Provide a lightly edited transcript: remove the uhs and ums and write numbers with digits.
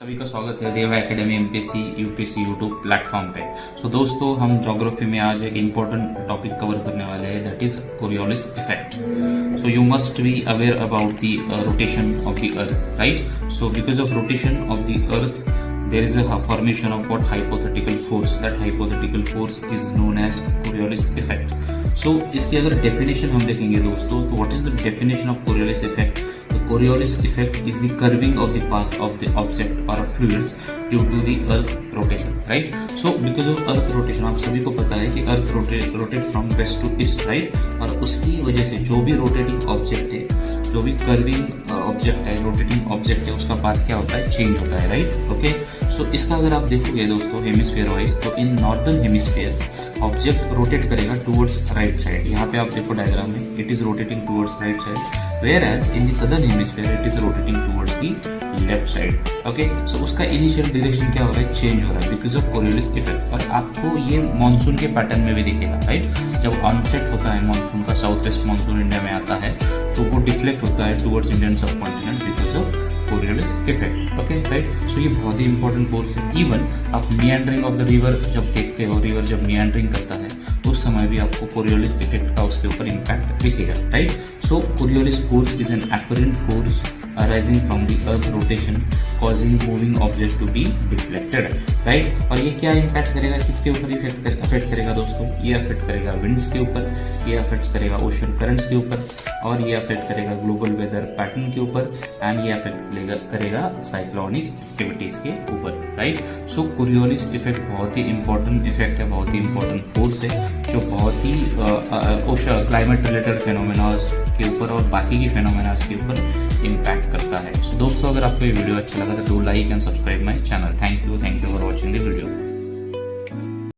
सभी का स्वागत है देवा academy MPSC UPSC YouTube platform पे। सो दोस्तों, हम ज्योग्राफी में आज एक इम्पोर्टेंट टॉपिक कवर करने वाले हैं, that is Coriolis effect. So you must be aware about the rotation of the earth, right. So because of rotation of the earth there is a formation of what hypothetical force. That hypothetical force is known as Coriolis effect. So इसकी अगर definition हम देखेंगे दोस्तों, तो what is the definition of Coriolis effect? The Coriolis effect is the curving of the path of the object or fluids due to the earth rotation, right? So because of earth rotation, आप सभी को पता है कि earth rotate from west to east, right? और उसकी वजह से जो भी rotating object है, जो भी कर्विंग ऑब्जेक्ट है, रोटेटिंग ऑब्जेक्ट है, उसका पाथ क्या होता है, चेंज होता है, राइट। ओके, सो इसका अगर आप देखोगे दोस्तों हेमिस्फीयर वाइज, तो in northern hemisphere object rotate करेगा टुवर्ड्स राइट साइड। यहाँ पे आप देखो डायग्राम में, it is rotating towards right side, whereas in the southern hemisphere it is rotating towards the left side. Okay, so उसका initial direction क्या हो रहा है, चेंज हो रहा है बिकॉज ऑफ कोरियोलिस इफेक्ट। और आपको ये मानसून के पैटर्न में भी दिखेगा, राइट। जब ऑनसेट होता है मानसून का, साउथ वेस्ट मानसून इंडिया में आता है, तो वो डिफ्लेक्ट होता है towards Indian subcontinent because of Coriolis effect. Okay, right. So ये बहुत ही इंपॉर्टेंट फोर्स है। इवन आप मियांड्रिंग ऑफ द रिवर जब देखते हो, रिवर जब मियांड्रिंग करता है उस समय भी आपको कोरियोलिस इफेक्ट का उसके ऊपर इम्पैक्ट दिखेगा, right. So Coriolis force is an apparent force arising from the earth rotation causing moving object to be deflected, right। और ये क्या इम्पैक्ट करेगा, किसके ऊपर अफेक्ट करेगा दोस्तों, ये अफेक्ट करेगा विंड्स के ऊपर, ये अफेक्ट करेगा ओशन करंट्स के ऊपर, और ये अफेक्ट करेगा ग्लोबल वेदर पैटर्न के ऊपर, एंड ये अफेक्ट करेगा साइक्लोनिक एक्टिविटीज के ऊपर, राइट। सो कोरियोलिस इफेक्ट बहुत ही इंपॉर्टेंट इफेक्ट है, बहुत ही इंपॉर्टेंट फोर्स है, जो बहुत ही क्लाइमेट रिलेटेड फेनोमेनास के ऊपर और बाकी के फेनोमेनास के ऊपर इम्पैक्ट करता है। सो दोस्तों, अगर आपको ये वीडियो अच्छा लगा तो do like and subscribe my channel. Thank you for watching the video.